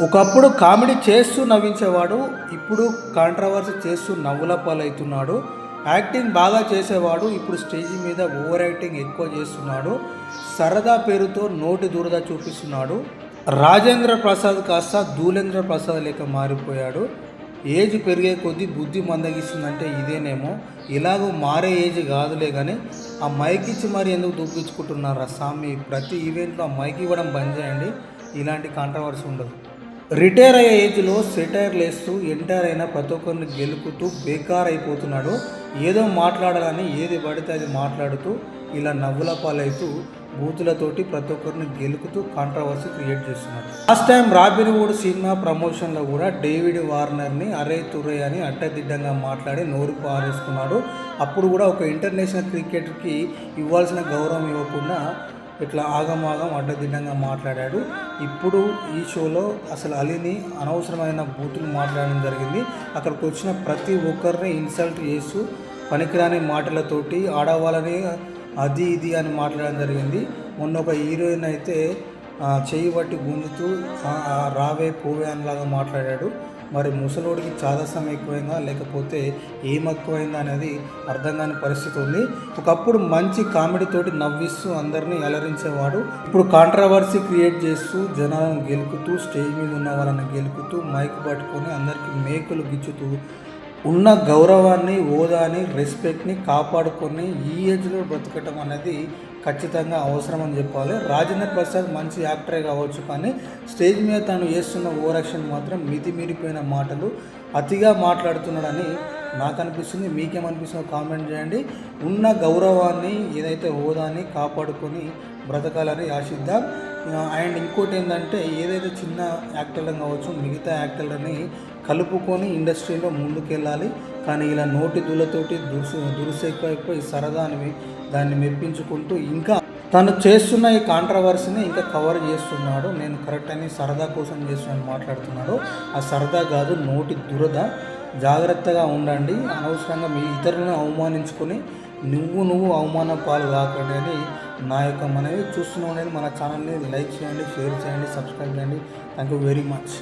ఒకప్పుడు కామెడీ చేస్తూ నవ్వించేవాడు, ఇప్పుడు కాంట్రవర్సీ చేస్తూ నవ్వుల పాలవుతున్నాడు. యాక్టింగ్ బాగా చేసేవాడు ఇప్పుడు స్టేజ్ మీద ఓవర్ యాక్టింగ్ ఎక్కువ చేస్తున్నాడు. సరదా పేరుతో నోటి దురద చూపిస్తున్నాడు. రాజేంద్ర ప్రసాద్ కాస్త ధూళేంద్ర ప్రసాద్ లేక మారిపోయాడు. ఏజ్ పెరిగే కొద్దీ బుద్ధి మందగిస్తుందంటే ఇదేనేమో. ఇలాగో మారే ఏజ్ కాదులే కానీ ఆ మైక్ ఇచ్చి మరి ఎందుకు దూపించుకుంటున్నారా స్వామి? ప్రతి ఈవెంట్లో ఆ మైక్ ఇవ్వడం బంద్ చేయండి. ఇలాంటి కాంట్రవర్సీ ఉండదు. రిటైర్ అయ్యే ఏజ్లో సెటైర్లు వేస్తూ ఎంటైర్ అయిన ప్రతి ఒక్కరిని గెలుపుతూ బేకార్ అయిపోతున్నాడు. ఏదో మాట్లాడాలని ఏది పడితే అది మాట్లాడుతూ ఇలా నవ్వుల పాలవుతూ బూతులతోటి ప్రతి ఒక్కరిని గెలుపుతూ కాంట్రవర్సీ క్రియేట్ చేస్తున్నాడు. Last time Robin Hood cinema ప్రమోషన్లో కూడా డేవిడ్ వార్నర్ని అరే తురే అని అడ్డదిడ్డంగా మాట్లాడి నోరు పారేసుకున్నాడు. అప్పుడు కూడా ఒక ఇంటర్నేషనల్ క్రికెటర్కి ఇవ్వాల్సిన గౌరవం ఇవ్వకుండా ఇట్లా ఆగమాగం అడ్డదిడ్డంగా మాట్లాడాడు. ఇప్పుడు ఈ షోలో అసలు అలీని అనవసరమైన బూతులు మాట్లాడడం జరిగింది. అక్కడికి వచ్చిన ప్రతి ఒక్కరిని ఇన్సల్ట్ చేస్తూ పనికిరాని మాటలతోటి ఆడవాళ్ళని అది ఇది అని మాట్లాడడం జరిగింది. మొన్న ఒక హీరోయిన్ అయితే చేయి బట్టి గుంజుతూ రావే పోవే అనేలాగా మాట్లాడాడు. మరి ముసలోడికి చాదసం ఎక్కువైందా లేకపోతే ఏం ఎక్కువైందా అనేది అర్థం కాని పరిస్థితి ఉంది. ఒకప్పుడు మంచి కామెడీతోటి నవ్విస్తూ అందరినీ అలరించేవాడు. ఇప్పుడు కాంట్రవర్సీ క్రియేట్ చేస్తూ జనాలను గెలుపుతూ స్టేజ్ మీద ఉన్న వాళ్ళని గెలుపుతూ మైక్ పట్టుకొని అందరికీ మేకులు గిచ్చుతూ ఉన్న గౌరవాన్ని, హోదాని, రెస్పెక్ట్ని కాపాడుకొని ఈ ఏజ్లో బ్రతకటం అనేది ఖచ్చితంగా అవసరం అని చెప్పాలి. రాజేంద్ర ప్రసాద్ మంచి యాక్టరే కావచ్చు, కానీ స్టేజ్ మీద తను చేస్తున్న ఓవర్ యాక్షన్ మాత్రం మితిమీరిపోయిన మాటలు అతిగా మాట్లాడుతున్నాడని నాకు అనిపిస్తుంది. మీకేమనిపిస్తుందో కామెంట్ చేయండి. ఉన్న గౌరవాన్ని ఏదైతే హోదాని కాపాడుకొని బ్రతకాలని ఆశిద్దాం. అండ్ ఇంకోటి ఏంటంటే ఏదైతే చిన్న యాక్టర్లను కావచ్చు మిగతా యాక్టర్లని కలుపుకొని ఇండస్ట్రీలో ముందుకెళ్ళాలి. కానీ ఇలా నోటి దూలతోటి దురుసెక్కువైపోయి సరదాని దాన్ని మెప్పించుకుంటూ ఇంకా తను చేస్తున్న ఈ కాంట్రవర్సీని ఇంకా కవర్ చేస్తున్నాడు. నేను కరెక్ట్ అని సరదా కోసం చేస్తున్నాను మాట్లాడుతున్నాడు. ఆ సరదా కాదు, నోటి దురద. జాగ్రత్తగా ఉండండి. అనవసరంగా మీ ఇతరులను అవమానించుకొని నువ్వు అవమానం పాలు కాకండి అని నా యొక్క మనవి. చూస్తూనే ఉండండి. మన ఛానల్ని లైక్ చేయండి, షేర్ చేయండి, సబ్స్క్రైబ్ చేయండి. Thank you very much.